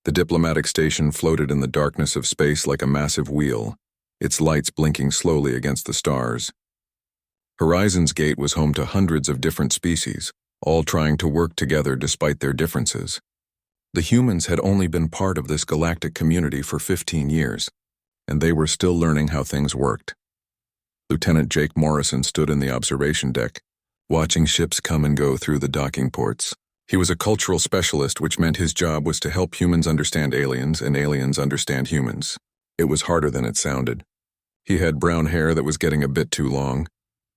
The diplomatic station floated in the darkness of space like a massive wheel, its lights blinking slowly against the stars. Horizon's Gate was home to hundreds of different species, all trying to work together despite their differences. The humans had only been part of this galactic community for 15 years, and they were still learning how things worked. Lieutenant Jake Morrison stood in the observation deck, watching ships come and go through the docking ports. He was a cultural specialist, which meant his job was to help humans understand aliens and aliens understand humans. It was harder than it sounded. He had brown hair that was getting a bit too long,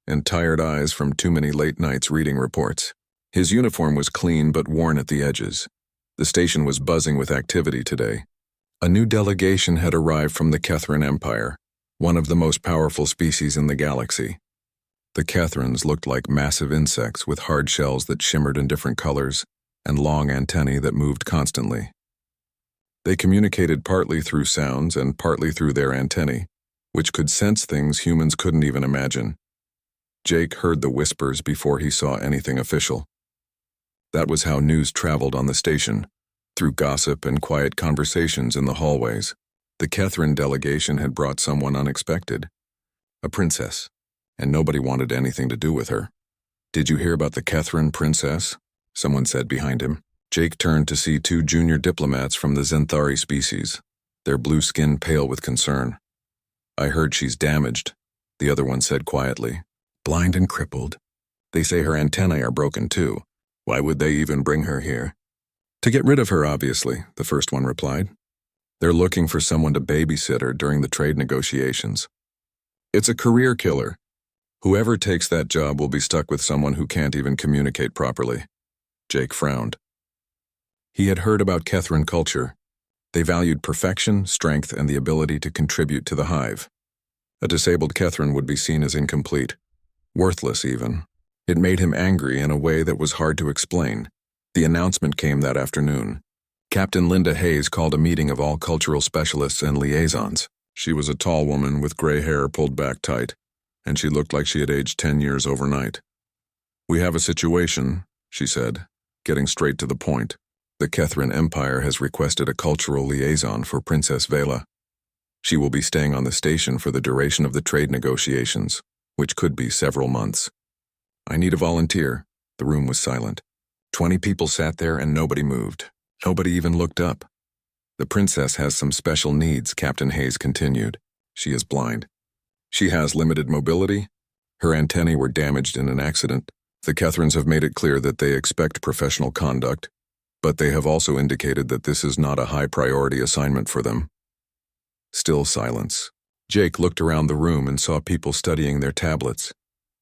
and tired eyes from too many late nights reading reports. His uniform was clean but worn at the edges. The station was buzzing with activity today. A new delegation had arrived from the Kethran Empire, one of the most powerful species in the galaxy. The Kethrans looked like massive insects with hard shells that shimmered in different colors and long antennae that moved constantly. They communicated partly through sounds and partly through their antennae, which could sense things humans couldn't even imagine. Jake heard the whispers before he saw anything official. That was how news traveled on the station, through gossip and quiet conversations in the hallways. The Kethran delegation had brought someone unexpected, a princess, and nobody wanted anything to do with her. "Did you hear about the Kethran princess?" someone said behind him. Jake turned to see two junior diplomats from the Zenthari species, their blue skin pale with concern. "I heard she's damaged," the other one said quietly. "Blind and crippled. They say her antennae are broken too. Why would they even bring her here?" "To get rid of her, obviously," the first one replied. "They're looking for someone to babysit her during the trade negotiations. It's a career killer. Whoever takes that job will be stuck with someone who can't even communicate properly." Jake frowned. He had heard about Kethran culture. They valued perfection, strength, and the ability to contribute to the hive. A disabled Kethran would be seen as incomplete, worthless even. It made him angry in a way that was hard to explain. The announcement came that afternoon. Captain Linda Hayes called a meeting of all cultural specialists and liaisons. She was a tall woman with gray hair pulled back tight, and she looked like she had aged 10 years overnight. "We have a situation," she said, getting straight to the point. "The Kethran Empire has requested a cultural liaison for Princess Vela. She will be staying on the station for the duration of the trade negotiations, which could be several months. I need a volunteer." The room was silent. 20 people sat there and nobody moved. Nobody even looked up. "The princess has some special needs," Captain Hayes continued. "She is blind. She has limited mobility. Her antennae were damaged in an accident. The Kethrans have made it clear that they expect professional conduct, but they have also indicated that this is not a high-priority assignment for them." Still silence. Jake looked around the room and saw people studying their tablets,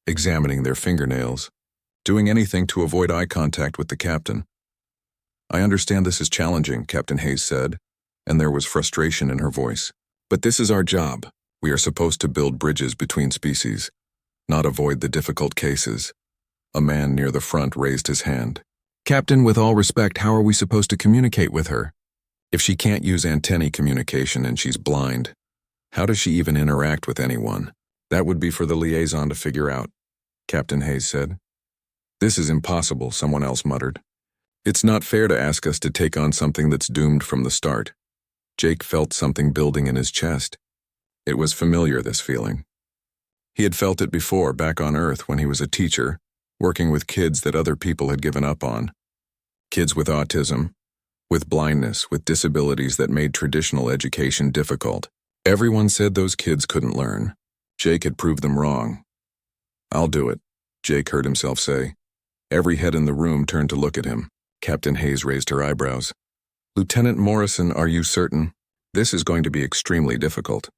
examining their fingernails, doing anything to avoid eye contact with the captain. "I understand this is challenging," Captain Hayes said, and there was frustration in her voice. "But this is our job. We are supposed to build bridges between species, not avoid the difficult cases." A man near the front raised his hand. "Captain, with all respect, how are we supposed to communicate with her? If she can't use antennae communication and she's blind, how does she even interact with anyone?" "That would be for the liaison to figure out," Captain Hayes said. "This is impossible," someone else muttered. "It's not fair to ask us to take on something that's doomed from the start." Jake felt something building in his chest. It was familiar, this feeling. He had felt it before, back on Earth when he was a teacher, working with kids that other people had given up on. Kids with autism, with blindness, with disabilities that made traditional education difficult. Everyone said those kids couldn't learn. Jake had proved them wrong. "I'll do it," Jake heard himself say. Every head in the room turned to look at him. Captain Hayes raised her eyebrows. "Lieutenant Morrison, are you certain? This is going to be extremely difficult.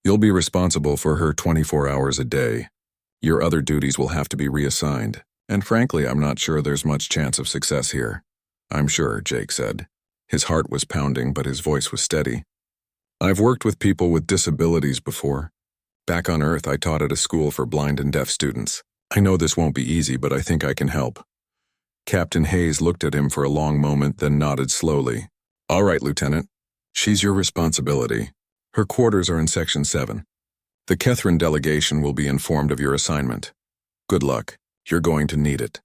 You'll be responsible for her 24 hours a day. Your other duties will have to be reassigned, and frankly, I'm not sure there's much chance of success here." "I'm sure," Jake said. His heart was pounding, but his voice was steady. "I've worked with people with disabilities before. Back on Earth, I taught at a school for blind and deaf students. I know this won't be easy, but I think I can help." Captain Hayes looked at him for a long moment, then nodded slowly. "All right, Lieutenant. She's your responsibility. Her quarters are in Section 7. The Kethran delegation will be informed of your assignment. Good luck. You're going to need it."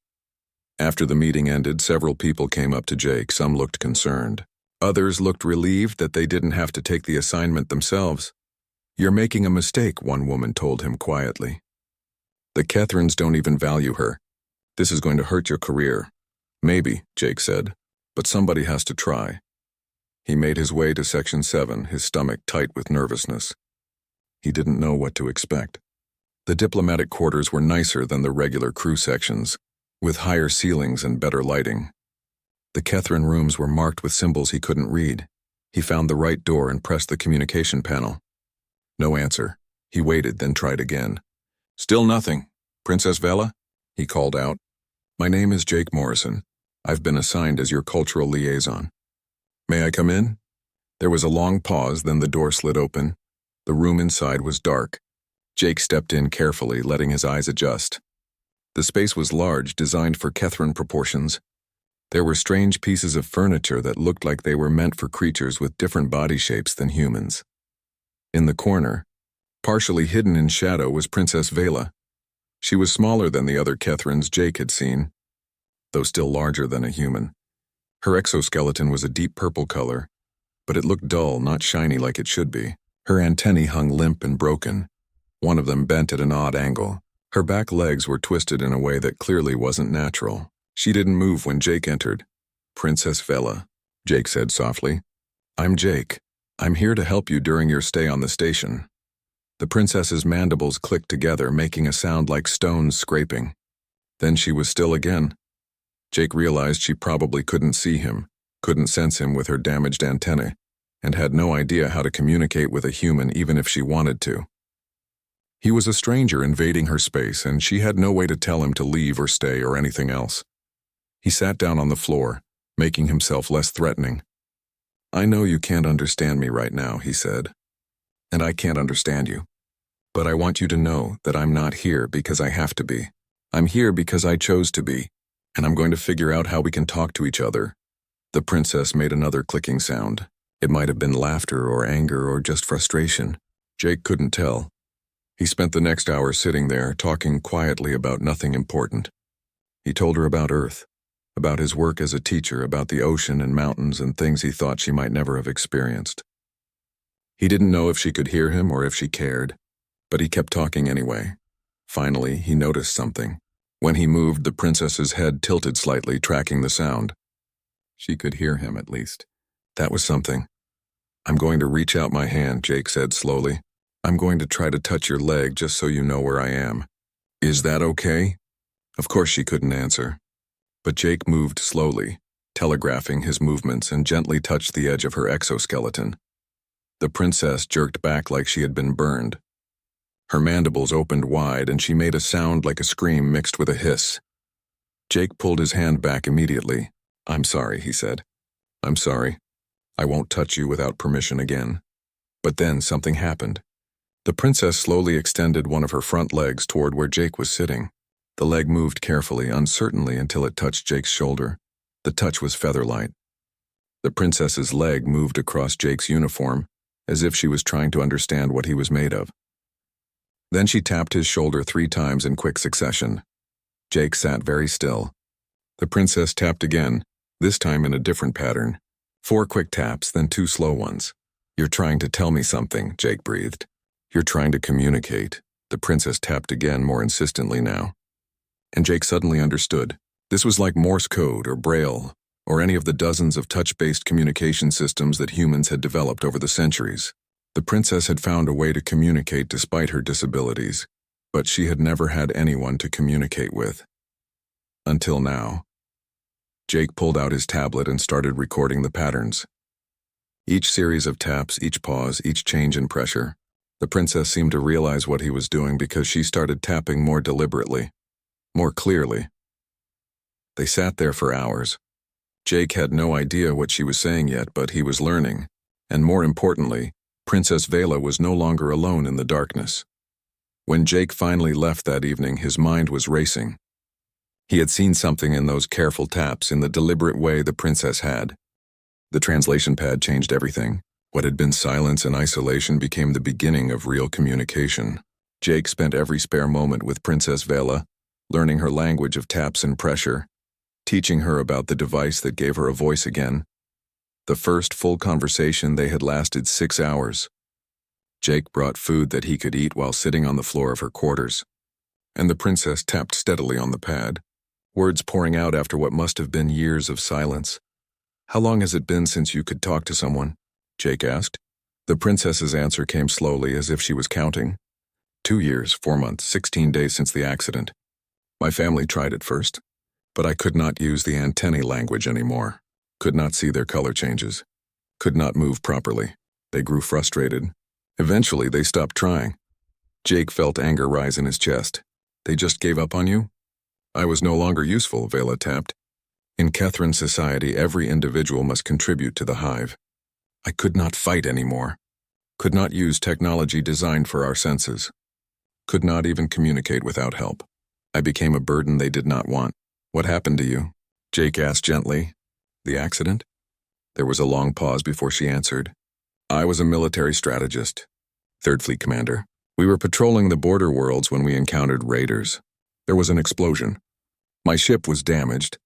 After the meeting ended, several people came up to Jake. Some looked concerned. Others looked relieved that they didn't have to take the assignment themselves. "You're making a mistake," one woman told him quietly. "The Kethrans don't even value her. This is going to hurt your career." "Maybe," Jake said, "but somebody has to try." He made his way to Section 7, his stomach tight with nervousness. He didn't know what to expect. The diplomatic quarters were nicer than the regular crew sections, with higher ceilings and better lighting. The Kethran rooms were marked with symbols he couldn't read. He found the right door and pressed the communication panel. No answer. He waited, then tried again. "Still nothing. Princess Vela?" he called out. "My name is Jake Morrison. I've been assigned as your cultural liaison. May I come in?" There was a long pause, then the door slid open. The room inside was dark. Jake stepped in carefully, letting his eyes adjust. The space was large, designed for Kethran proportions. There were strange pieces of furniture that looked like they were meant for creatures with different body shapes than humans. In the corner, partially hidden in shadow, was Princess Vela. She was smaller than the other Kethrans Jake had seen, though still larger than a human. Her exoskeleton was a deep purple color, but it looked dull, not shiny like it should be. Her antennae hung limp and broken, one of them bent at an odd angle. Her back legs were twisted in a way that clearly wasn't natural. She didn't move when Jake entered. "Princess Vela," Jake said softly. "I'm Jake. I'm here to help you during your stay on the station." The princess's mandibles clicked together, making a sound like stones scraping. Then she was still again. Jake realized she probably couldn't see him, couldn't sense him with her damaged antennae, and had no idea how to communicate with a human even if she wanted to. He was a stranger invading her space, and she had no way to tell him to leave or stay or anything else. He sat down on the floor, making himself less threatening. "I know you can't understand me right now," he said, "and I can't understand you. But I want you to know that I'm not here because I have to be. I'm here because I chose to be, and I'm going to figure out how we can talk to each other." The princess made another clicking sound. It might have been laughter or anger or just frustration. Jake couldn't tell. He spent the next hour sitting there, talking quietly about nothing important. He told her about Earth, about his work as a teacher, about the ocean and mountains and things he thought she might never have experienced. He didn't know if she could hear him or if she cared, but he kept talking anyway. Finally, he noticed something. When he moved, the princess's head tilted slightly, tracking the sound. She could hear him, at least. That was something. "I'm going to reach out my hand," Jake said slowly. "I'm going to try to touch your leg just so you know where I am. Is that okay?" Of course she couldn't answer. But Jake moved slowly, telegraphing his movements, and gently touched the edge of her exoskeleton. The princess jerked back like she had been burned. Her mandibles opened wide, and she made a sound like a scream mixed with a hiss. Jake pulled his hand back immediately. "I'm sorry," he said. "I'm sorry. I won't touch you without permission again." But then something happened. The princess slowly extended one of her front legs toward where Jake was sitting. The leg moved carefully, uncertainly, until it touched Jake's shoulder. The touch was feather-light. The princess's leg moved across Jake's uniform, as if she was trying to understand what he was made of. Then she tapped his shoulder 3 times in quick succession. Jake sat very still. The princess tapped again, this time in a different pattern. 4 quick taps, then 2 slow ones. "You're trying to tell me something," Jake breathed. "You're trying to communicate." The princess tapped again, more insistently now. And Jake suddenly understood. This was like Morse code or Braille, or any of the dozens of touch-based communication systems that humans had developed over the centuries. The princess had found a way to communicate despite her disabilities, but she had never had anyone to communicate with. Until now. Jake pulled out his tablet and started recording the patterns. Each series of taps, each pause, each change in pressure. The princess seemed to realize what he was doing because she started tapping more deliberately, more clearly. They sat there for hours. Jake had no idea what she was saying yet, but he was learning. And more importantly, Princess Vela was no longer alone in the darkness. When Jake finally left that evening, his mind was racing. He had seen something in those careful taps, in the deliberate way the princess had. The translation pad changed everything. What had been silence and isolation became the beginning of real communication. Jake spent every spare moment with Princess Vela, learning her language of taps and pressure, teaching her about the device that gave her a voice again. The first full conversation they had lasted 6 hours. Jake brought food that he could eat while sitting on the floor of her quarters, and the princess tapped steadily on the pad, words pouring out after what must have been years of silence. "How long has it been since you could talk to someone?" Jake asked. The princess's answer came slowly, as if she was counting. 2 years, 4 months, 16 days since the accident. My family tried at first, but I could not use the antennae language anymore. Could not see their color changes. Could not move properly. They grew frustrated. Eventually, they stopped trying. Jake felt anger rise in his chest. "They just gave up on you?" "I was no longer useful," Vela tapped. "In Catherine's society, every individual must contribute to the hive. I could not fight anymore. Could not use technology designed for our senses. Could not even communicate without help. I became a burden they did not want." "What happened to you?" Jake asked gently. "The accident?" There was a long pause before she answered. "I was a military strategist, Third Fleet commander. We were patrolling the border worlds when we encountered raiders. There was an explosion. My ship was damaged.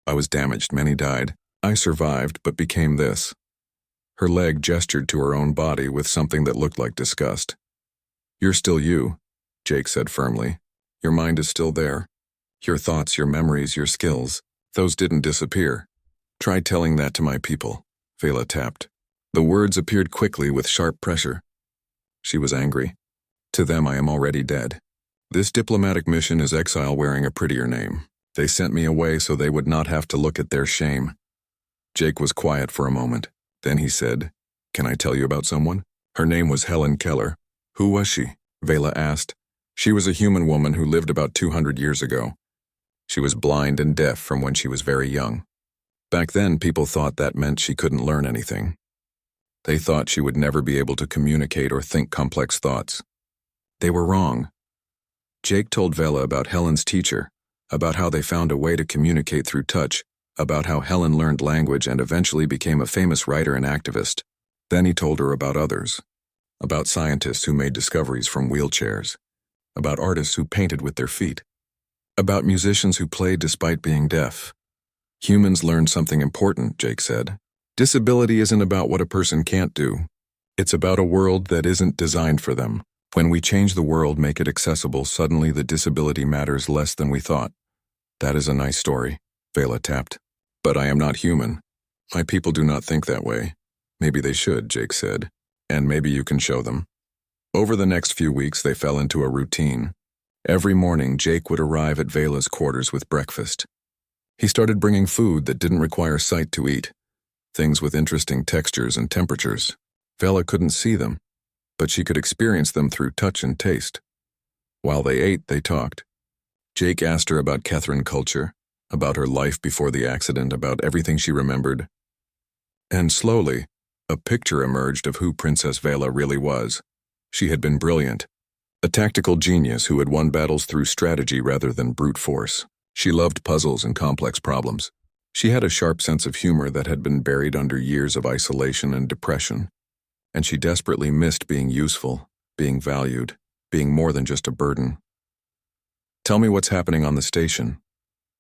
I was damaged, many died. I survived, but became this." Her leg gestured to her own body with something that looked like disgust. "You're still you," Jake said firmly. "Your mind is still there. Your thoughts, your memories, your skills, those didn't disappear. Try telling that to my people," Vela tapped. The words appeared quickly with sharp pressure. She was angry. "To them I am already dead. This diplomatic mission is exile wearing a prettier name. They sent me away so they would not have to look at their shame." Jake was quiet for a moment. Then he said, "Can I tell you about someone?" "Her name was Helen Keller." "Who was she?" Vela asked. "She was a human woman who lived about 200 years ago. She was blind and deaf from when she was very young. Back then, people thought that meant she couldn't learn anything. They thought she would never be able to communicate or think complex thoughts. They were wrong." Jake told Vela about Helen's teacher, about how they found a way to communicate through touch, about how Helen learned language and eventually became a famous writer and activist. Then he told her about others, about scientists who made discoveries from wheelchairs, about artists who painted with their feet, about musicians who played despite being deaf. "Humans learned something important," Jake said. "Disability isn't about what a person can't do. It's about a world that isn't designed for them. When we change the world, make it accessible, suddenly the disability matters less than we thought." "That is a nice story," Vela tapped. "But I am not human. My people do not think that way." "Maybe they should," Jake said. "And maybe you can show them." Over the next few weeks, they fell into a routine. Every morning, Jake would arrive at Vela's quarters with breakfast. He started bringing food that didn't require sight to eat, things with interesting textures and temperatures. Vela couldn't see them, but she could experience them through touch and taste. While they ate, they talked. Jake asked her about Catherine culture, about her life before the accident, about everything she remembered. And slowly, a picture emerged of who Princess Vela really was. She had been brilliant, a tactical genius who had won battles through strategy rather than brute force. She loved puzzles and complex problems. She had a sharp sense of humor that had been buried under years of isolation and depression, and she desperately missed being useful, being valued, being more than just a burden. "Tell me what's happening on the station,"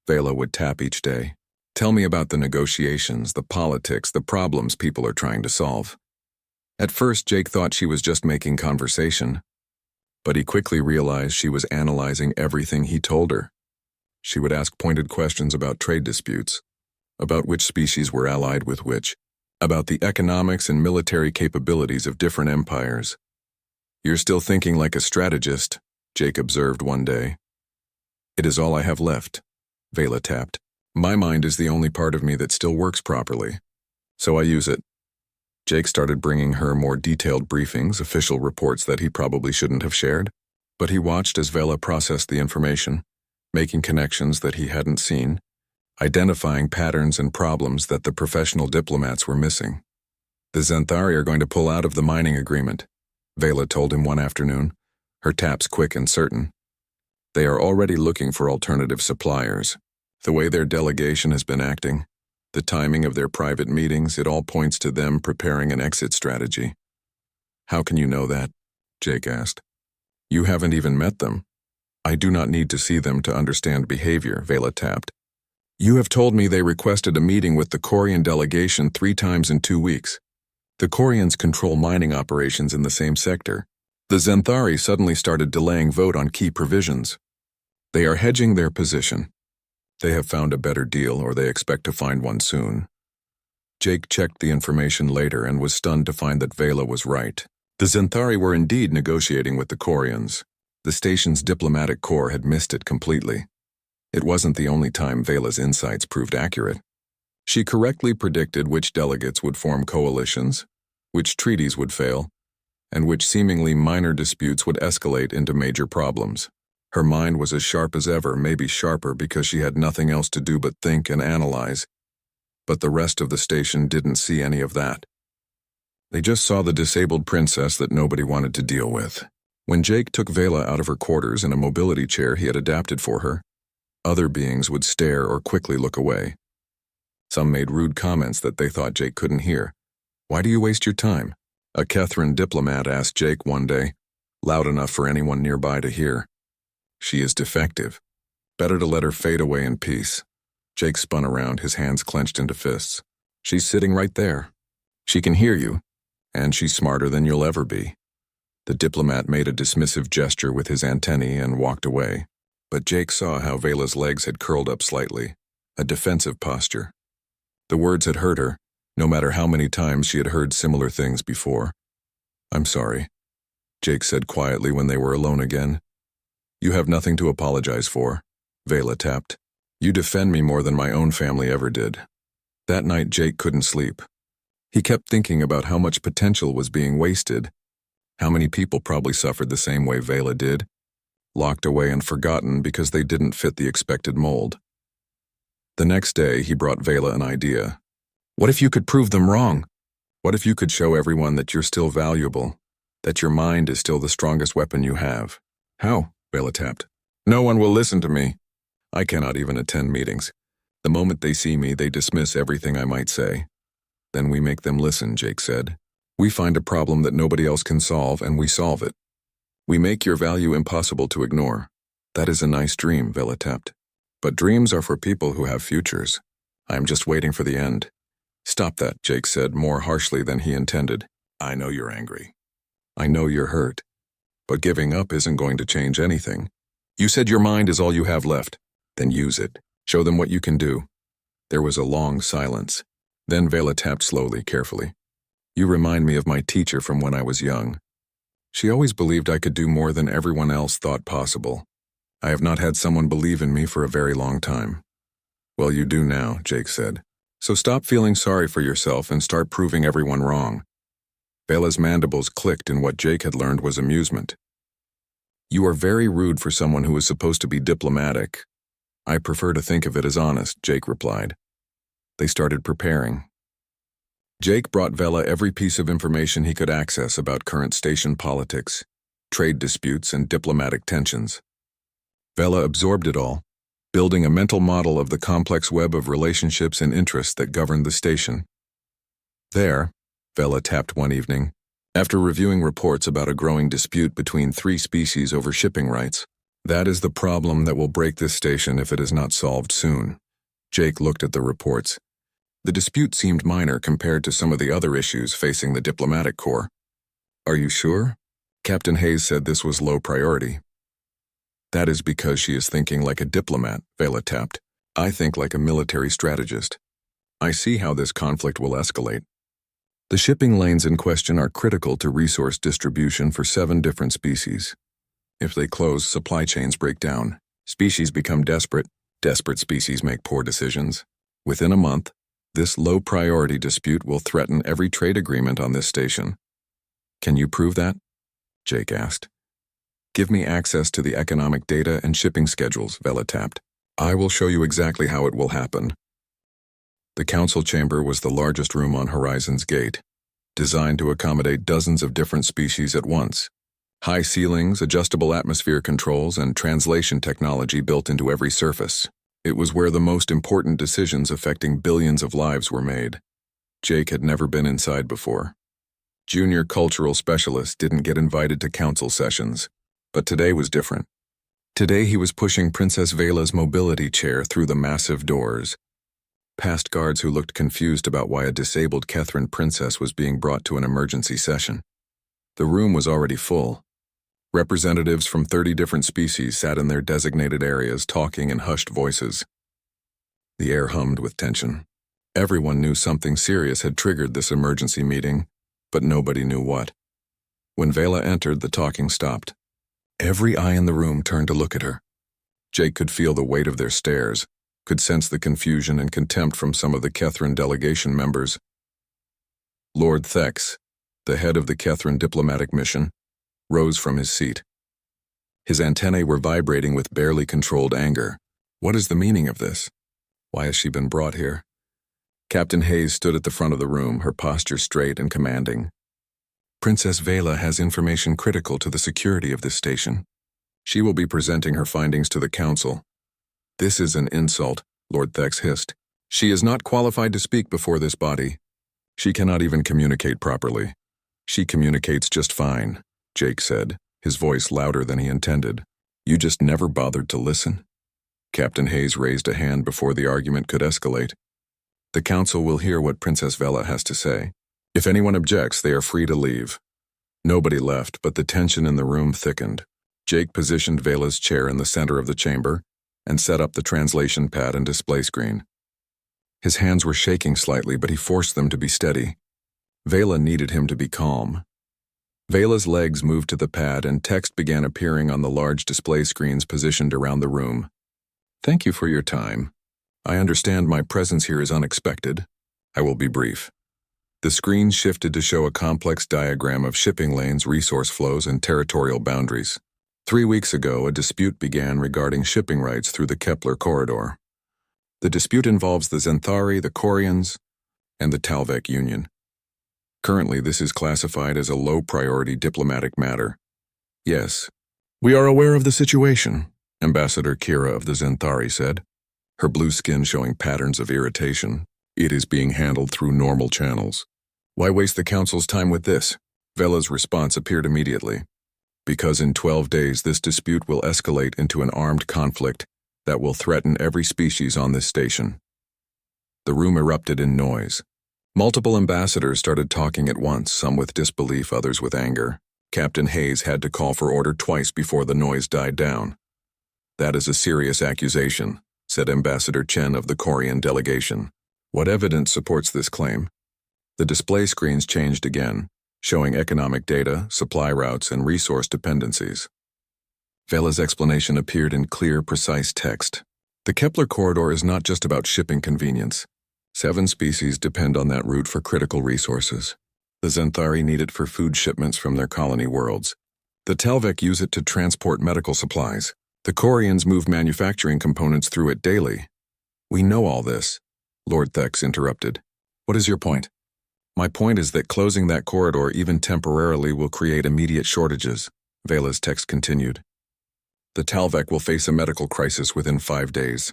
Vela would tap each day. "Tell me about the negotiations, the politics, the problems people are trying to solve." At first, Jake thought she was just making conversation, but he quickly realized she was analyzing everything he told her. She would ask pointed questions about trade disputes, about which species were allied with which, about the economics and military capabilities of different empires. "You're still thinking like a strategist," Jake observed one day. "It is all I have left," Vela tapped. "My mind is the only part of me that still works properly, so I use it." Jake started bringing her more detailed briefings, official reports that he probably shouldn't have shared, but he watched as Vela processed the information, making connections that he hadn't seen, identifying patterns and problems that the professional diplomats were missing. "The Xanthari are going to pull out of the mining agreement," Vela told him one afternoon, her taps quick and certain. "They are already looking for alternative suppliers. The way their delegation has been acting, the timing of their private meetings, it all points to them preparing an exit strategy." "How can you know that?" Jake asked. "You haven't even met them." "I do not need to see them to understand behavior," Vela tapped. You have told me they requested a meeting with the Corian delegation 3 times in 2 weeks. The Corians control mining operations in the same sector. The Zenthari suddenly started delaying vote on key provisions. They are hedging their position. They have found a better deal, or they expect to find one soon. Jake checked the information later and was stunned to find that Vela was right. The Zenthari were indeed negotiating with the Corians. The station's diplomatic corps had missed it completely. It wasn't the only time Vela's insights proved accurate. She correctly predicted which delegates would form coalitions, which treaties would fail, and which seemingly minor disputes would escalate into major problems. Her mind was as sharp as ever, maybe sharper because she had nothing else to do but think and analyze. But the rest of the station didn't see any of that. They just saw the disabled princess that nobody wanted to deal with. When Jake took Vela out of her quarters in a mobility chair he had adapted for her, other beings would stare or quickly look away. Some made rude comments that they thought Jake couldn't hear. "Why do you waste your time?" a Kethran diplomat asked Jake one day, loud enough for anyone nearby to hear. "She is defective. Better to let her fade away in peace." Jake spun around, his hands clenched into fists. "She's sitting right there. She can hear you, and she's smarter than you'll ever be." The diplomat made a dismissive gesture with his antennae and walked away. But Jake saw how Vela's legs had curled up slightly, a defensive posture. The words had hurt her, no matter how many times she had heard similar things before. "I'm sorry," Jake said quietly when they were alone again. "You have nothing to apologize for," Vela tapped. "You defend me more than my own family ever did." That night Jake couldn't sleep. He kept thinking about how much potential was being wasted. How many people probably suffered the same way Vela did, locked away and forgotten because they didn't fit the expected mold. The next day, he brought Vela an idea. "What if you could prove them wrong? What if you could show everyone that you're still valuable, that your mind is still the strongest weapon you have?" "How?" Vela tapped. "No one will listen to me. I cannot even attend meetings. The moment they see me, they dismiss everything I might say." "Then we make them listen," Jake said. "We find a problem that nobody else can solve, and we solve it. We make your value impossible to ignore." "That is a nice dream," Vela tapped. "But dreams are for people who have futures. I am just waiting for the end." "Stop that," Jake said, more harshly than he intended. "I know you're angry. I know you're hurt. But giving up isn't going to change anything. You said your mind is all you have left. Then use it. Show them what you can do." There was a long silence. Then Vela tapped slowly, carefully. "You remind me of my teacher from when I was young. She always believed I could do more than everyone else thought possible. I have not had someone believe in me for a very long time." "Well, you do now," Jake said. "So stop feeling sorry for yourself and start proving everyone wrong." Vela's mandibles clicked in what Jake had learned was amusement. "You are very rude for someone who is supposed to be diplomatic." "I prefer to think of it as honest," Jake replied. They started preparing. Jake brought Vela every piece of information he could access about current station politics, trade disputes, and diplomatic tensions. Vela absorbed it all, building a mental model of the complex web of relationships and interests that governed the station. "There," Vela tapped one evening, after reviewing reports about a growing dispute between 3 species over shipping rights. "That is the problem that will break this station if it is not solved soon." Jake looked at the reports. The dispute seemed minor compared to some of the other issues facing the diplomatic corps. "Are you sure?" Captain Hayes said this was low priority. "That is because she is thinking like a diplomat," Vela tapped. "I think like a military strategist. I see how this conflict will escalate. The shipping lanes in question are critical to resource distribution for 7 different species. If they close, supply chains break down. Species become desperate. Desperate species make poor decisions. Within a month, this low-priority dispute will threaten every trade agreement on this station." "Can you prove that?" Jake asked. "Give me access to the economic data and shipping schedules," Vela tapped. "I will show you exactly how it will happen." The council chamber was the largest room on Horizon's Gate, designed to accommodate dozens of different species at once. High ceilings, adjustable atmosphere controls, and translation technology built into every surface. It was where the most important decisions affecting billions of lives were made. Jake had never been inside before. Junior cultural specialists didn't get invited to council sessions, but today was different. Today he was pushing Princess Vela's mobility chair through the massive doors, past guards who looked confused about why a disabled Catherine princess was being brought to an emergency session. The room was already full. Representatives from 30 different species sat in their designated areas talking in hushed voices. The air hummed with tension. Everyone knew something serious had triggered this emergency meeting, but nobody knew what. When Vela entered, the talking stopped. Every eye in the room turned to look at her. Jake could feel the weight of their stares, could sense the confusion and contempt from some of the Kethrin delegation members. Lord Thex, the head of the Kethrin diplomatic mission, rose from his seat. His antennae were vibrating with barely controlled anger. What is the meaning of this? Why has she been brought here? Captain Hayes stood at the front of the room, her posture straight and commanding. Princess Vela has information critical to the security of this station. She will be presenting her findings to the council. This is an insult, Lord Thex hissed. She is not qualified to speak before this body. She cannot even communicate properly. She communicates just fine, Jake said, his voice louder than he intended. You just never bothered to listen? Captain Hayes raised a hand before the argument could escalate. The council will hear what Princess Vela has to say. If anyone objects, they are free to leave. Nobody left, but the tension in the room thickened. Jake positioned Vela's chair in the center of the chamber and set up the translation pad and display screen. His hands were shaking slightly, but he forced them to be steady. Vela needed him to be calm. Vela's legs moved to the pad and text began appearing on the large display screens positioned around the room. Thank you for your time. I understand my presence here is unexpected. I will be brief. The screen shifted to show a complex diagram of shipping lanes, resource flows, and territorial boundaries. 3 weeks ago, a dispute began regarding shipping rights through the Kepler corridor. The dispute involves the Zenthari, the Corians, and the Talvek Union. Currently, this is classified as a low-priority diplomatic matter. Yes, we are aware of the situation, Ambassador Kira of the Zenthari said, her blue skin showing patterns of irritation. It is being handled through normal channels. Why waste the council's time with this? Vela's response appeared immediately. Because in 12 days this dispute will escalate into an armed conflict that will threaten every species on this station. The room erupted in noise. Multiple ambassadors started talking at once, some with disbelief, others with anger. Captain Hayes had to call for order twice before the noise died down. That is a serious accusation, said Ambassador Chen of the Korean delegation. What evidence supports this claim? The display screens changed again, showing economic data, supply routes, and resource dependencies. Vela's explanation appeared in clear, precise text. The Kepler corridor is not just about shipping convenience. 7 species depend on that route for critical resources. The Zenthari need it for food shipments from their colony worlds. The Talvek use it to transport medical supplies. The Corians move manufacturing components through it daily. We know all this, Lord Thex interrupted. What is your point? My point is that closing that corridor even temporarily will create immediate shortages, Vela's text continued. The Talvek will face a medical crisis within 5 days.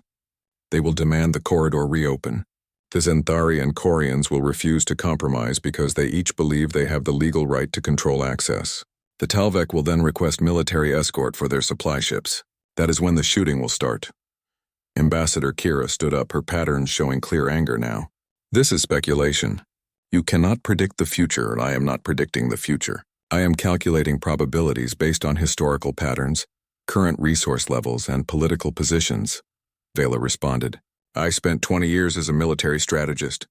They will demand the corridor reopen. The Zenthari and Corians will refuse to compromise because they each believe they have the legal right to control access. The Talvek will then request military escort for their supply ships. That is when the shooting will start. Ambassador Kira stood up, her patterns showing clear anger now. This is speculation. You cannot predict the future, and I am not predicting the future. I am calculating probabilities based on historical patterns, current resource levels, and political positions, Vela responded. I spent 20 years as a military strategist.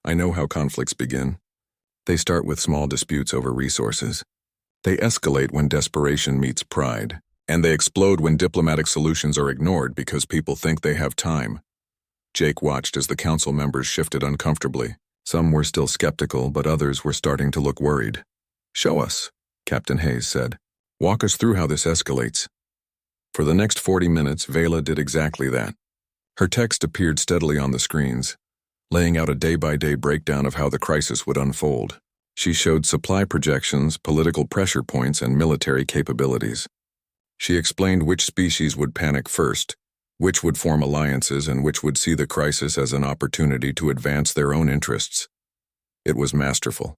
I know how conflicts begin. They start with small disputes over resources. They escalate when desperation meets pride, and they explode when diplomatic solutions are ignored because people think they have time. Jake watched as the council members shifted uncomfortably. Some were still skeptical, but others were starting to look worried. Show us, Captain Hayes said. Walk us through how this escalates. For the next 40 minutes, Vela did exactly that. Her text appeared steadily on the screens, laying out a day-by-day breakdown of how the crisis would unfold. She showed supply projections, political pressure points, and military capabilities. She explained which species would panic first, which would form alliances, and which would see the crisis as an opportunity to advance their own interests. It was masterful.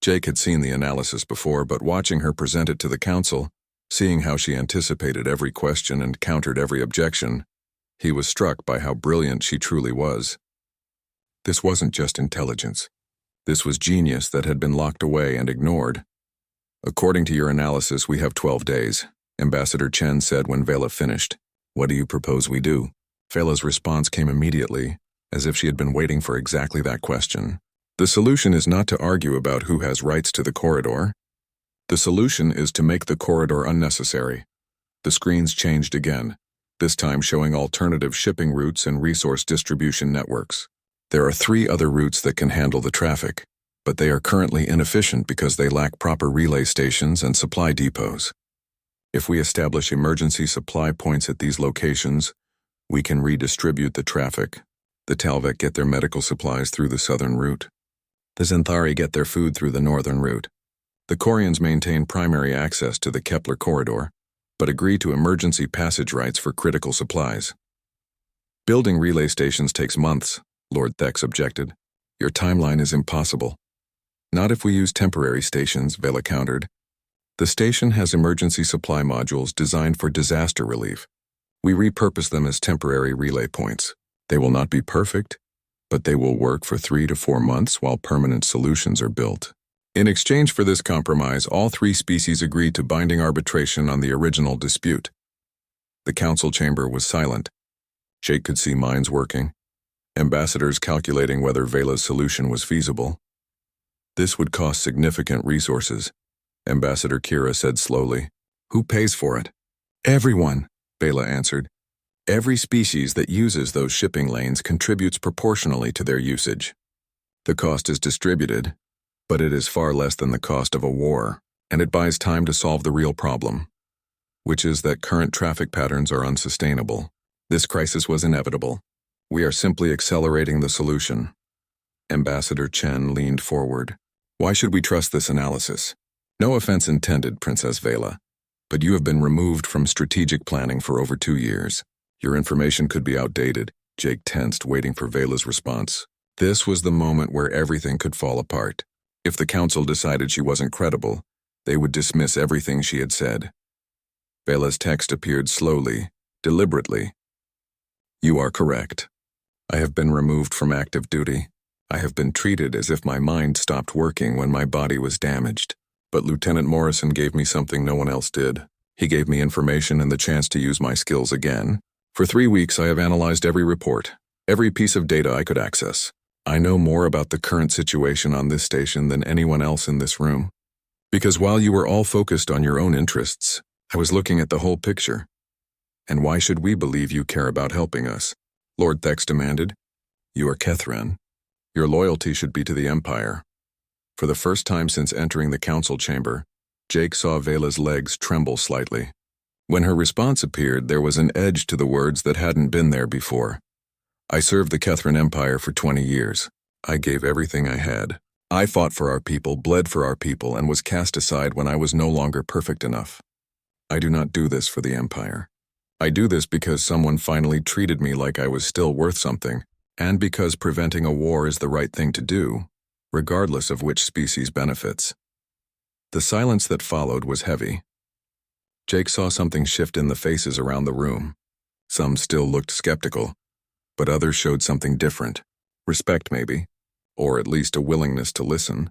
Jake had seen the analysis before, but watching her present it to the council, Seeing how she anticipated every question and countered every objection, he was struck by how brilliant she truly was. This wasn't just intelligence. This was genius that had been locked away and ignored. "According to your analysis, we have 12 days, Ambassador Chen said when Vela finished. "What do you propose we do?" Vela's response came immediately, as if she had been waiting for exactly that question. "The solution is not to argue about who has rights to the corridor. The solution is to make the corridor unnecessary." The screens changed again, this time showing alternative shipping routes and resource distribution networks. There are 3 other routes that can handle the traffic, but they are currently inefficient because they lack proper relay stations and supply depots. If we establish emergency supply points at these locations, we can redistribute the traffic. The Talvek get their medical supplies through the southern route. The Zenthari get their food through the northern route. The Corians maintain primary access to the Kepler corridor, but agree to emergency passage rights for critical supplies. "Building relay stations takes months," Lord Thex objected. "Your timeline is impossible." "Not if we use temporary stations," Vela countered. "The station has emergency supply modules designed for disaster relief. We repurpose them as temporary relay points. They will not be perfect, but they will work for 3 to 4 months while permanent solutions are built." In exchange for this compromise, all 3 species agreed to binding arbitration on the original dispute. The council chamber was silent. Jake could see minds working, ambassadors calculating whether Vela's solution was feasible. "This would cost significant resources," Ambassador Kira said slowly. "Who pays for it?" "Everyone," Vela answered. "Every species that uses those shipping lanes contributes proportionally to their usage. The cost is distributed, but it is far less than the cost of a war, and it buys time to solve the real problem, which is that current traffic patterns are unsustainable. This crisis was inevitable. We are simply accelerating the solution." Ambassador Chen leaned forward. "Why should we trust this analysis? No offense intended, Princess Vela, but you have been removed from strategic planning for over 2 years. Your information could be outdated." Jake tensed, waiting for Vela's response. This was the moment where everything could fall apart. If the council decided she wasn't credible, they would dismiss everything she had said. Vela's text appeared slowly, deliberately. "You are correct. I have been removed from active duty. I have been treated as if my mind stopped working when my body was damaged. But Lieutenant Morrison gave me something no one else did. He gave me information and the chance to use my skills again. For 3 weeks I have analyzed every report, every piece of data I could access. I know more about the current situation on this station than anyone else in this room. Because while you were all focused on your own interests, I was looking at the whole picture. And why should we believe you care about helping us?" Lord Thex demanded. "You are Kethran. Your loyalty should be to the Empire." For the first time since entering the council chamber, Jake saw Vela's legs tremble slightly. When her response appeared, there was an edge to the words that hadn't been there before. "I served the Kethran Empire for 20 years. I gave everything I had. I fought for our people, bled for our people, and was cast aside when I was no longer perfect enough. I do not do this for the Empire. I do this because someone finally treated me like I was still worth something, and because preventing a war is the right thing to do, regardless of which species benefits." The silence that followed was heavy. Jake saw something shift in the faces around the room. Some still looked skeptical, but others showed something different. Respect, maybe, or at least a willingness to listen.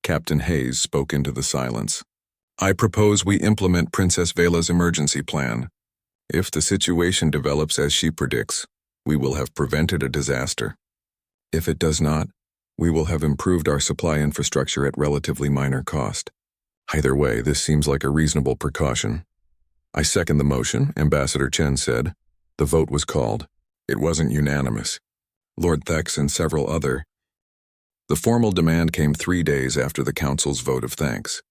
Captain Hayes spoke into the silence. "I propose we implement Princess Vela's emergency plan. If the situation develops as she predicts, we will have prevented a disaster. If it does not, we will have improved our supply infrastructure at relatively minor cost. Either way, this seems like a reasonable precaution." "I second the motion," Ambassador Chen said. The vote was called. It wasn't unanimous. Lord Thex and several other. The formal demand came 3 days after the council's vote of thanks.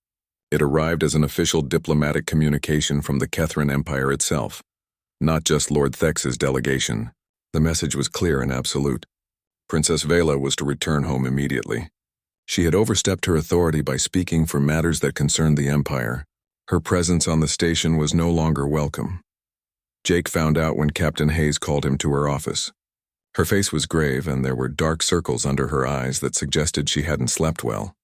It arrived as an official diplomatic communication from the Kethran Empire itself, not just Lord Thex's delegation. The message was clear and absolute. Princess Vela was to return home immediately. She had overstepped her authority by speaking for matters that concerned the Empire. Her presence on the station was no longer welcome. Jake found out when Captain Hayes called him to her office. Her face was grave, and there were dark circles under her eyes that suggested she hadn't slept well.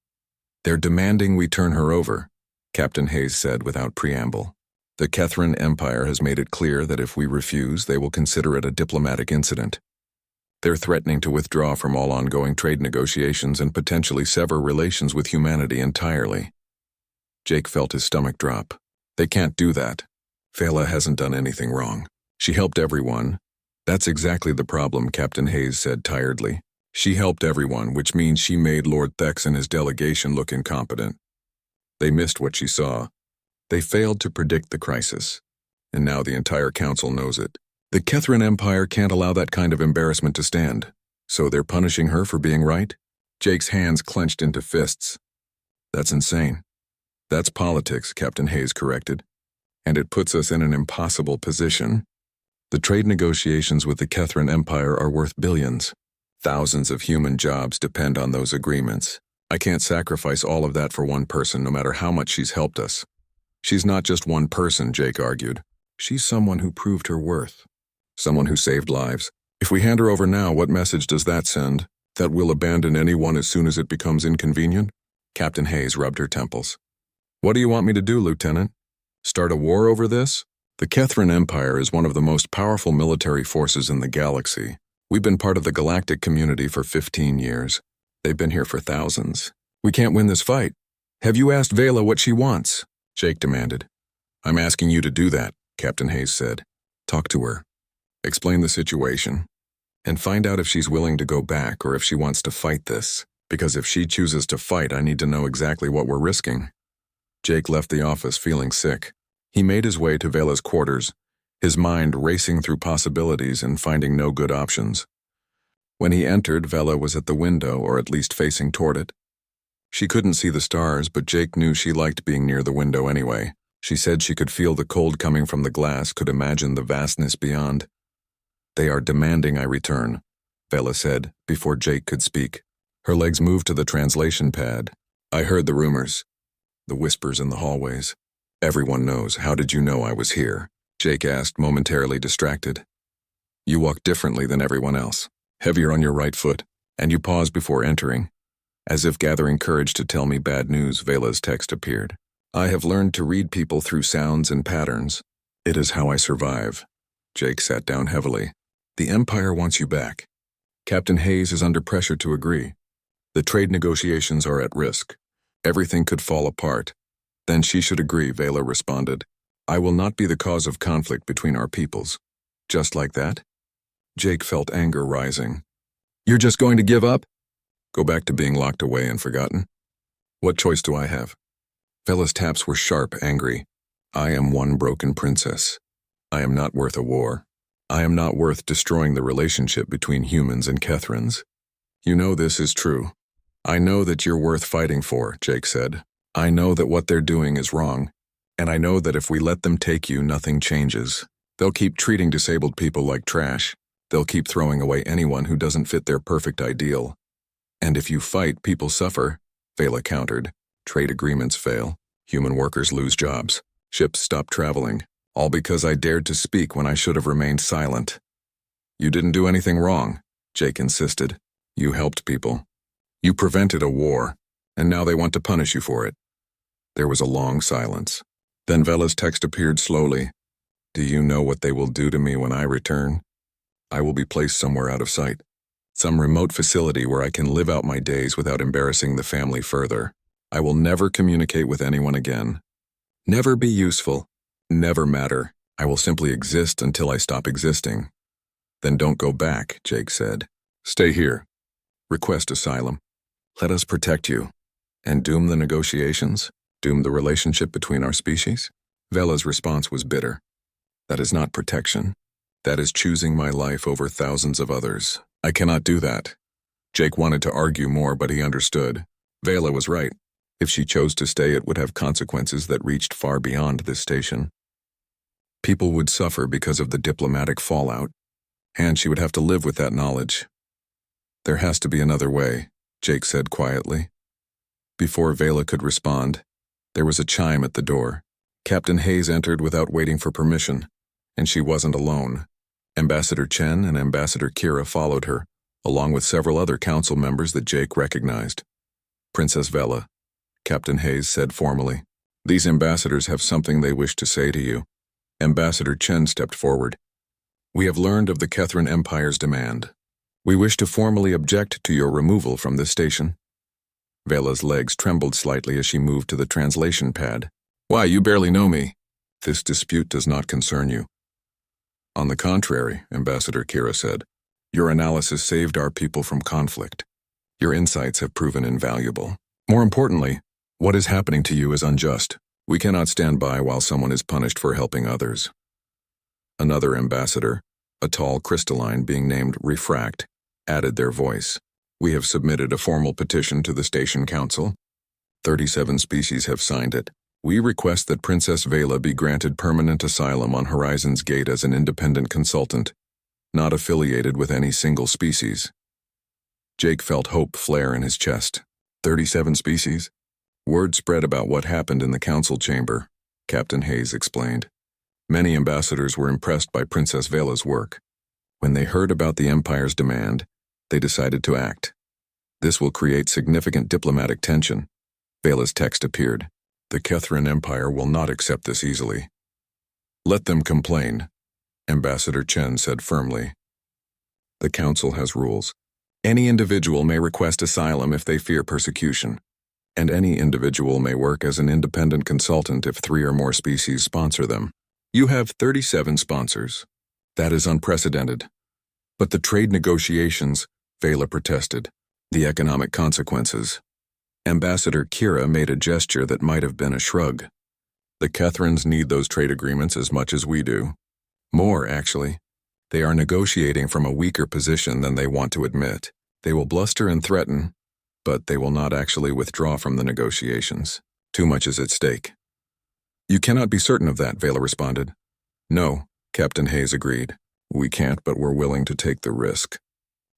"They're demanding we turn her over," Captain Hayes said without preamble. The Kethran Empire has made it clear that if we refuse, they will consider it a diplomatic incident. They're threatening to withdraw from all ongoing trade negotiations and potentially sever relations with humanity entirely. Jake felt his stomach drop. They can't do that. Vela hasn't done anything wrong. She helped everyone. That's exactly the problem, Captain Hayes said tiredly. She helped everyone, which means she made Lord Thex and his delegation look incompetent. They missed what she saw. They failed to predict the crisis. And now the entire council knows it. The Kethran Empire can't allow that kind of embarrassment to stand. So they're punishing her for being right? Jake's hands clenched into fists. That's insane. That's politics, Captain Hayes corrected. And it puts us in an impossible position. The trade negotiations with the Kethran Empire are worth billions. Thousands of human jobs depend on those agreements. I can't sacrifice all of that for one person, no matter how much she's helped us. She's not just one person, Jake argued. She's someone who proved her worth. Someone who saved lives. If we hand her over now, what message does that send? That we'll abandon anyone as soon as it becomes inconvenient? Captain Hayes rubbed her temples. What do you want me to do, Lieutenant? Start a war over this? The Kethran Empire is one of the most powerful military forces in the galaxy. We've been part of the galactic community for 15 years. They've been here for thousands. We can't win this fight. Have you asked Vela what she wants? Jake demanded. I'm asking you to do that, Captain Hayes said. Talk to her. Explain the situation. And find out if she's willing to go back or if she wants to fight this. Because if she chooses to fight, I need to know exactly what we're risking. Jake left the office feeling sick. He made his way to Vela's quarters, his mind racing through possibilities and finding no good options. When he entered, Vela was at the window, or at least facing toward it. She couldn't see the stars, but Jake knew she liked being near the window anyway. She said she could feel the cold coming from the glass, could imagine the vastness beyond. They are demanding I return, Vela said, before Jake could speak. Her legs moved to the translation pad. I heard the rumors, the whispers in the hallways. Everyone knows. How did you know I was here? Jake asked, momentarily distracted. You walk differently than everyone else, heavier on your right foot, and you paused before entering. As if gathering courage to tell me bad news, Vela's text appeared. I have learned to read people through sounds and patterns. It is how I survive. Jake sat down heavily. The Empire wants you back. Captain Hayes is under pressure to agree. The trade negotiations are at risk. Everything could fall apart. Then she should agree, Vela responded. I will not be the cause of conflict between our peoples. Just like that? Jake felt anger rising. You're just going to give up? Go back to being locked away and forgotten? What choice do I have? Vela's taps were sharp, angry. I am one broken princess. I am not worth a war. I am not worth destroying the relationship between humans and Kethrans. You know this is true. I know that you're worth fighting for, Jake said. I know that what they're doing is wrong. And I know that if we let them take you, nothing changes. They'll keep treating disabled people like trash. They'll keep throwing away anyone who doesn't fit their perfect ideal. And if you fight, people suffer, Vela countered. Trade agreements fail. Human workers lose jobs. Ships stop traveling. All because I dared to speak when I should have remained silent. You didn't do anything wrong, Jake insisted. You helped people. You prevented a war, and now they want to punish you for it. There was a long silence. Then Vela's text appeared slowly. Do you know what they will do to me when I return? I will be placed somewhere out of sight. Some remote facility where I can live out my days without embarrassing the family further. I will never communicate with anyone again. Never be useful. Never matter. I will simply exist until I stop existing. Then don't go back, Jake said. Stay here. Request asylum. Let us protect you. And doom the negotiations? Doom the relationship between our species? Vela's response was bitter. That is not protection. That is choosing my life over thousands of others. I cannot do that. Jake wanted to argue more, but he understood. Vela was right. If she chose to stay, it would have consequences that reached far beyond this station. People would suffer because of the diplomatic fallout, and she would have to live with that knowledge. There has to be another way, Jake said quietly. Before Vela could respond, there was a chime at the door. Captain Hayes entered without waiting for permission, and she wasn't alone. Ambassador Chen and Ambassador Kira followed her, along with several other council members that Jake recognized. Princess Vela, Captain Hayes said formally. These ambassadors have something they wish to say to you. Ambassador Chen stepped forward. We have learned of the Kethrin Empire's demand. We wish to formally object to your removal from this station. Vela's legs trembled slightly as she moved to the translation pad. Why, you barely know me. This dispute does not concern you. On the contrary, Ambassador Kira said, your analysis saved our people from conflict. Your insights have proven invaluable. More importantly, what is happening to you is unjust. We cannot stand by while someone is punished for helping others. Another ambassador, a tall crystalline being named Refract, added their voice. We have submitted a formal petition to the Station Council. 37 species have signed it. We request that Princess Vela be granted permanent asylum on Horizon's Gate as an independent consultant, not affiliated with any single species. Jake felt hope flare in his chest. 37 species? Word spread about what happened in the council chamber, Captain Hayes explained. Many ambassadors were impressed by Princess Vela's work. When they heard about the Empire's demand, they decided to act. This will create significant diplomatic tension. Vela's text appeared. The Kethrin Empire will not accept this easily. Let them complain, Ambassador Chen said firmly. The council has rules. Any individual may request asylum if they fear persecution, and any individual may work as an independent consultant if 3 or more species sponsor them. You have 37 sponsors. That is unprecedented. But the trade negotiations, Vela protested. The economic consequences. Ambassador Kira made a gesture that might have been a shrug. The Kethrins need those trade agreements as much as we do. More, actually. They are negotiating from a weaker position than they want to admit. They will bluster and threaten, but they will not actually withdraw from the negotiations. Too much is at stake. You cannot be certain of that, Vela responded. No, Captain Hayes agreed. We can't, but we're willing to take the risk.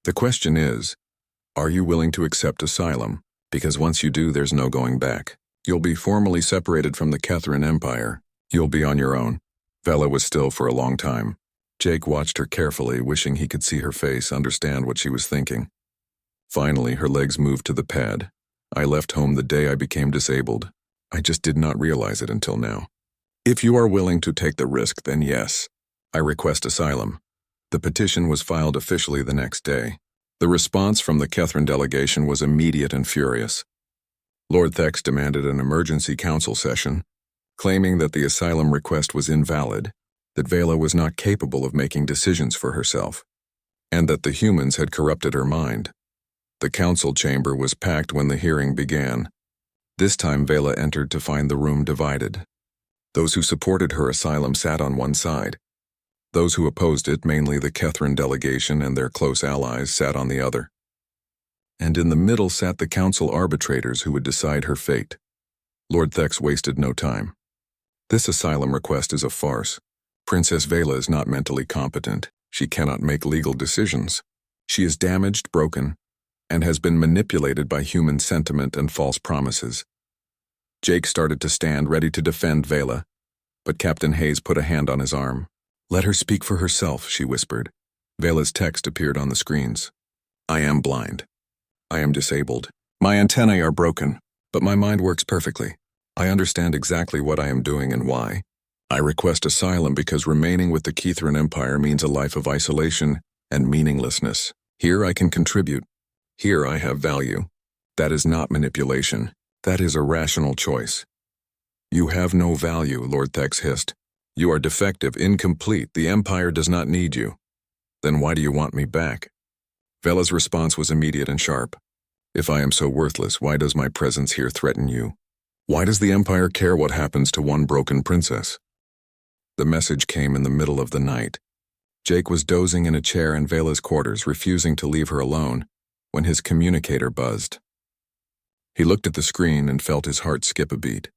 The question is, are you willing to accept asylum? Because once you do, there's no going back. You'll be formally separated from the Kethrin Empire. You'll be on your own. Vela was still for a long time. Jake watched her carefully, wishing he could see her face, understand what she was thinking. Finally, her legs moved to the pad. I left home the day I became disabled. I just did not realize it until now. If you are willing to take the risk, then yes. I request asylum. The petition was filed officially the next day. The response from the Kethrin delegation was immediate and furious. Lord Thex demanded an emergency council session, claiming that the asylum request was invalid, that Vela was not capable of making decisions for herself, and that the humans had corrupted her mind. The council chamber was packed when the hearing began. This time Vela entered to find the room divided. Those who supported her asylum sat on one side. Those who opposed it, mainly the Kethrin delegation and their close allies, sat on the other. And in the middle sat the council arbitrators who would decide her fate. Lord Thex wasted no time. This asylum request is a farce. Princess Vela is not mentally competent. She cannot make legal decisions. She is damaged, broken, and has been manipulated by human sentiment and false promises. Jake started to stand ready to defend Vela, but Captain Hayes put a hand on his arm. Let her speak for herself, she whispered. Vela's text appeared on the screens. I am blind. I am disabled. My antennae are broken, but my mind works perfectly. I understand exactly what I am doing and why. I request asylum because remaining with the Kethrin Empire means a life of isolation and meaninglessness. Here I can contribute. Here I have value. That is not manipulation. That is a rational choice. You have no value, Lord Thex hissed. You are defective, incomplete. The Empire does not need you. Then why do you want me back? Vela's response was immediate and sharp. If I am so worthless, why does my presence here threaten you? Why does the Empire care what happens to one broken princess? The message came in the middle of the night. Jake was dozing in a chair in Vela's quarters, refusing to leave her alone, when his communicator buzzed. He looked at the screen and felt his heart skip a beat.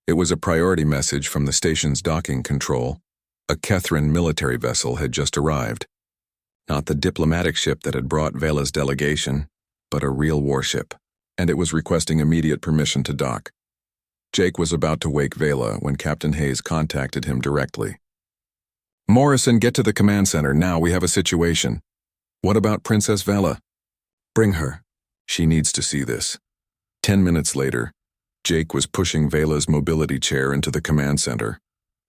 It was a priority message from the station's docking control. A Kethrin military vessel had just arrived. Not the diplomatic ship that had brought Vela's delegation, but a real warship, and it was requesting immediate permission to dock. Jake was about to wake Vela when Captain Hayes contacted him directly. Morrison, get to the command center now. We have a situation. What about Princess Vela? Bring her. She needs to see this. 10 minutes later, Jake was pushing Vela's mobility chair into the command center,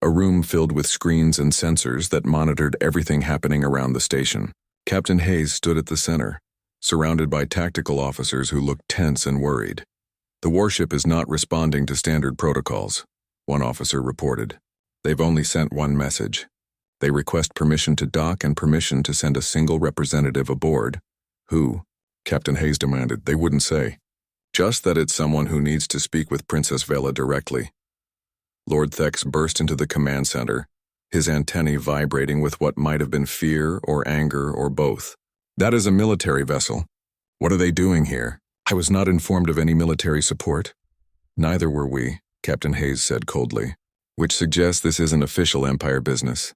a room filled with screens and sensors that monitored everything happening around the station. Captain Hayes stood at the center, surrounded by tactical officers who looked tense and worried. "The warship is not responding to standard protocols," one officer reported. "They've only sent one message. They request permission to dock and permission to send a single representative aboard." "Who?" Captain Hayes demanded. "They wouldn't say. Just that it's someone who needs to speak with Princess Vela directly." Lord Thex burst into the command center, his antennae vibrating with what might have been fear or anger or both. "That is a military vessel. What are they doing here? I was not informed of any military support." "Neither were we," Captain Hayes said coldly, "which suggests this isn't official Empire business."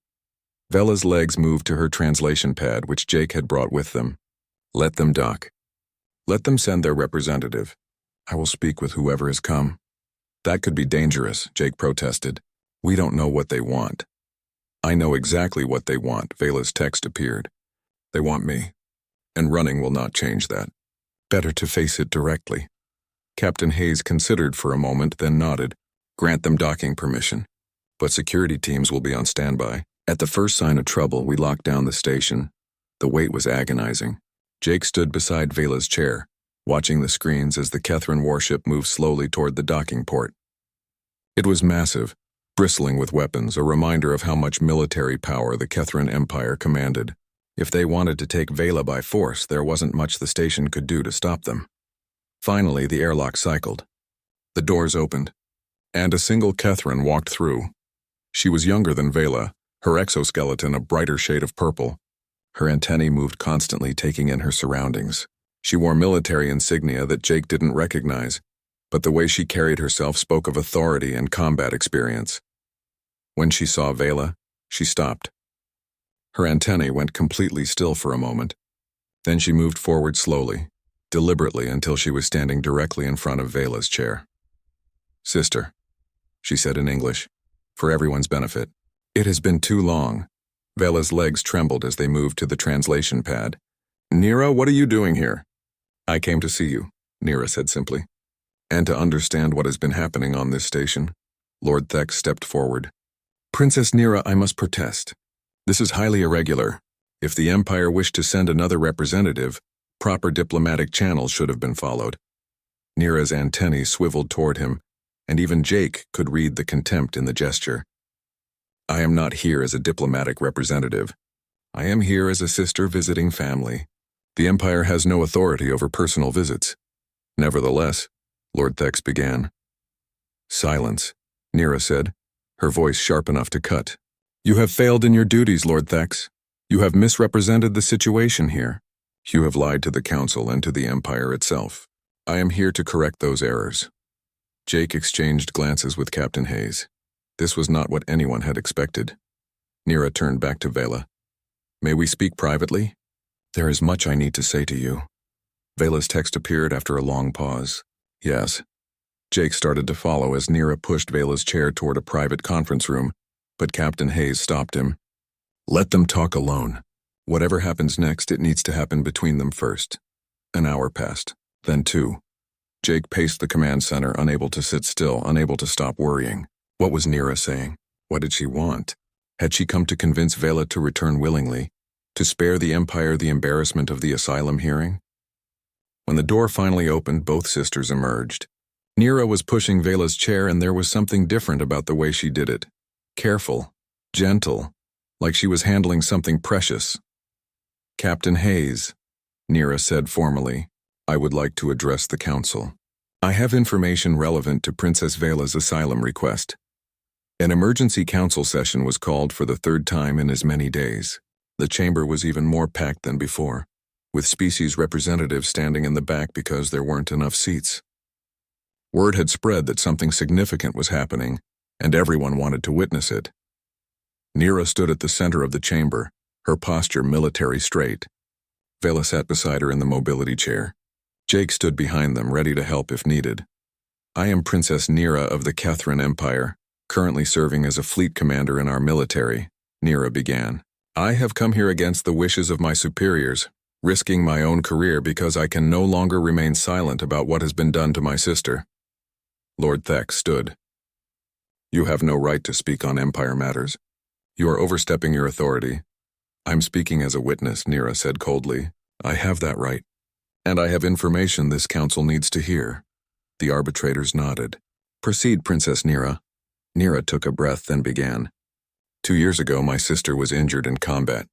Vela's legs moved to her translation pad, which Jake had brought with them. "Let them dock. Let them send their representative. I will speak with whoever has come." "That could be dangerous," Jake protested. "We don't know what they want." "I know exactly what they want," Vela's text appeared. "They want me, and running will not change that. Better to face it directly." Captain Hayes considered for a moment, then nodded. "Grant them docking permission, but security teams will be on standby. At the first sign of trouble, we locked down the station." The wait was agonizing. Jake stood beside Vela's chair, watching the screens as the Kethrin warship moved slowly toward the docking port. It was massive, bristling with weapons, a reminder of how much military power the Kethrin Empire commanded. If they wanted to take Vela by force, there wasn't much the station could do to stop them. Finally, the airlock cycled. The doors opened, and a single Kethrin walked through. She was younger than Vela, her exoskeleton a brighter shade of purple. Her antennae moved constantly, taking in her surroundings. She wore military insignia that Jake didn't recognize, but the way she carried herself spoke of authority and combat experience. When she saw Vela, she stopped. Her antennae went completely still for a moment. Then she moved forward slowly, deliberately, until she was standing directly in front of Vela's chair. "Sister," she said in English, for everyone's benefit. "It has been too long." Vela's legs trembled as they moved to the translation pad. "Nira, what are you doing here?" "I came to see you," Nira said simply, "and to understand what has been happening on this station." Lord Thex stepped forward. "Princess Nira, I must protest. This is highly irregular. If the Empire wished to send another representative, proper diplomatic channels should have been followed." Nira's antennae swiveled toward him, and even Jake could read the contempt in the gesture. "I am not here as a diplomatic representative. I am here as a sister visiting family. The Empire has no authority over personal visits." "Nevertheless," Lord Thex began. "Silence," Nira said, her voice sharp enough to cut. "You have failed in your duties, Lord Thex. You have misrepresented the situation here. You have lied to the Council and to the Empire itself. I am here to correct those errors." Jake exchanged glances with Captain Hayes. This was not what anyone had expected. Nira turned back to Vela. "May we speak privately? There is much I need to say to you." Vela's text appeared after a long pause. "Yes." Jake started to follow as Nira pushed Vela's chair toward a private conference room, but Captain Hayes stopped him. "Let them talk alone. Whatever happens next, it needs to happen between them first." An hour passed, then 2. Jake paced the command center, unable to sit still, unable to stop worrying. What was Nira saying? What did she want? Had she come to convince Vela to return willingly, to spare the Empire the embarrassment of the asylum hearing? When the door finally opened, both sisters emerged. Nira was pushing Vela's chair, and there was something different about the way she did it. Careful, gentle, like she was handling something precious. "Captain Hayes," Nira said formally, "I would like to address the Council. I have information relevant to Princess Vela's asylum request." An emergency council session was called for the 3rd time in as many days. The chamber was even more packed than before, with species representatives standing in the back because there weren't enough seats. Word had spread that something significant was happening, and everyone wanted to witness it. Nira stood at the center of the chamber, her posture military straight. Vela sat beside her in the mobility chair. Jake stood behind them, ready to help if needed. "I am Princess Nira of the Kethrin Empire, currently serving as a fleet commander in our military," Nira began. "I have come here against the wishes of my superiors, risking my own career because I can no longer remain silent about what has been done to my sister." Lord Thex stood. You have no right to speak on Empire matters. You are overstepping your authority. I'm speaking as a witness, Nira said coldly. I have that right. And I have information this council needs to hear. The arbitrators nodded. Proceed, Princess Nira. Nira took a breath, then began. 2 years ago, my sister was injured in combat.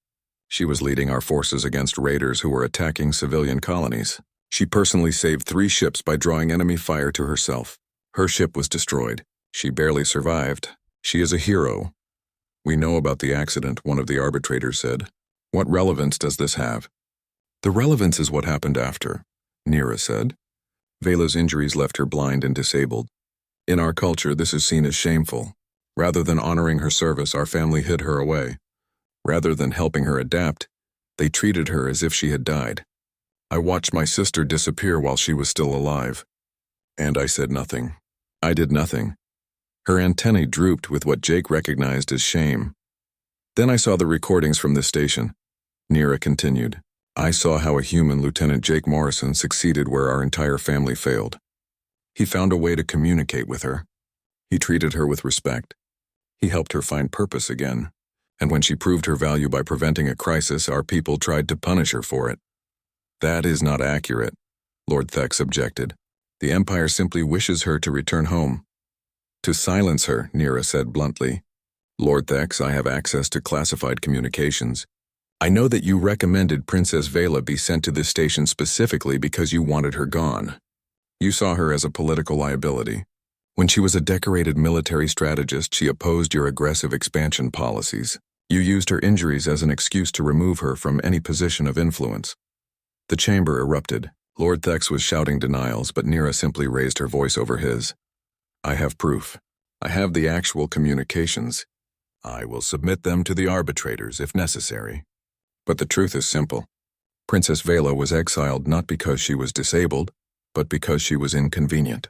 She was leading our forces against raiders who were attacking civilian colonies. She personally saved 3 ships by drawing enemy fire to herself. Her ship was destroyed. She barely survived. She is a hero. We know about the accident, one of the arbitrators said. What relevance does this have? The relevance is what happened after, Nira said. Vela's injuries left her blind and disabled. In our culture, this is seen as shameful. Rather than honoring her service, our family hid her away. Rather than helping her adapt, they treated her as if she had died. I watched my sister disappear while she was still alive. And I said nothing. I did nothing. Her antennae drooped with what Jake recognized as shame. Then I saw the recordings from this station. Nira continued. I saw how a human, Lieutenant Jake Morrison, succeeded where our entire family failed. He found a way to communicate with her. He treated her with respect. He helped her find purpose again. And when she proved her value by preventing a crisis, our people tried to punish her for it. That is not accurate, Lord Thex objected. The Empire simply wishes her to return home. To silence her, Nira said bluntly. Lord Thex, I have access to classified communications. I know that you recommended Princess Vela be sent to this station specifically because you wanted her gone. You saw her as a political liability. When she was a decorated military strategist, she opposed your aggressive expansion policies. You used her injuries as an excuse to remove her from any position of influence. The chamber erupted. Lord Thex was shouting denials, but Nira simply raised her voice over his. I have proof. I have the actual communications. I will submit them to the arbitrators if necessary. But the truth is simple. Princess Vela was exiled not because she was disabled, but because she was inconvenient.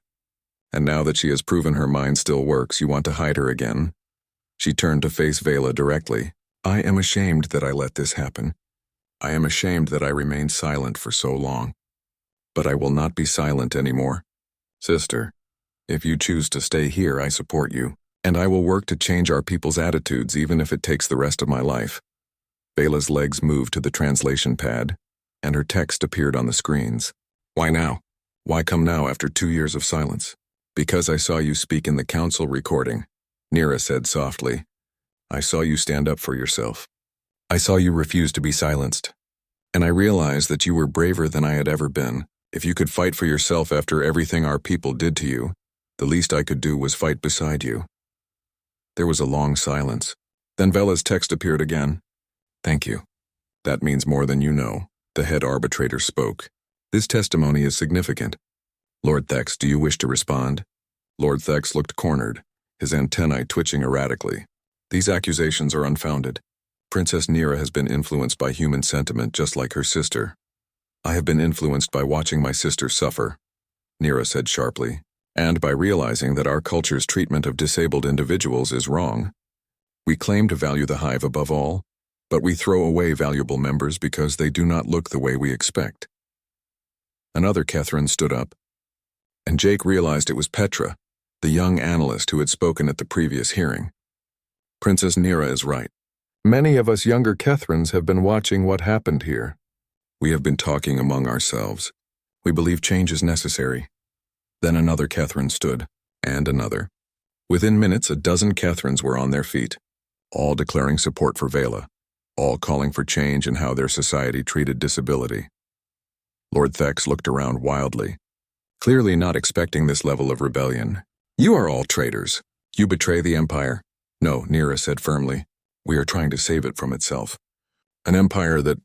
And now that she has proven her mind still works, you want to hide her again? She turned to face Vela directly. I am ashamed that I let this happen. I am ashamed that I remained silent for so long. But I will not be silent anymore. Sister, if you choose to stay here, I support you, and I will work to change our people's attitudes even if it takes the rest of my life. Vela's legs moved to the translation pad, and her text appeared on the screens. Why now? Why come now after 2 years of silence? Because I saw you speak in the council recording, Nira said softly. I saw you stand up for yourself. I saw you refuse to be silenced. And I realized that you were braver than I had ever been. If you could fight for yourself after everything our people did to you, the least I could do was fight beside you. There was a long silence. Then Vela's text appeared again. Thank you. That means more than you know, the head arbitrator spoke. This testimony is significant. Lord Thex, do you wish to respond? Lord Thex looked cornered, his antennae twitching erratically. These accusations are unfounded. Princess Nira has been influenced by human sentiment just like her sister. I have been influenced by watching my sister suffer, Nira said sharply, and by realizing that our culture's treatment of disabled individuals is wrong. We claim to value the hive above all, but we throw away valuable members because they do not look the way we expect. Another Catherine stood up, and Jake realized it was Petra, the young analyst who had spoken at the previous hearing. Princess Nira is right. Many of us younger Catherines have been watching what happened here. We have been talking among ourselves. We believe change is necessary. Then another Catherine stood, and another. Within minutes, a dozen Catherines were on their feet, all declaring support for Vela, all calling for change in how their society treated disability. Lord Thex looked around wildly, clearly not expecting this level of rebellion. You are all traitors. You betray the Empire. No, Nira said firmly. We are trying to save it from itself. An empire that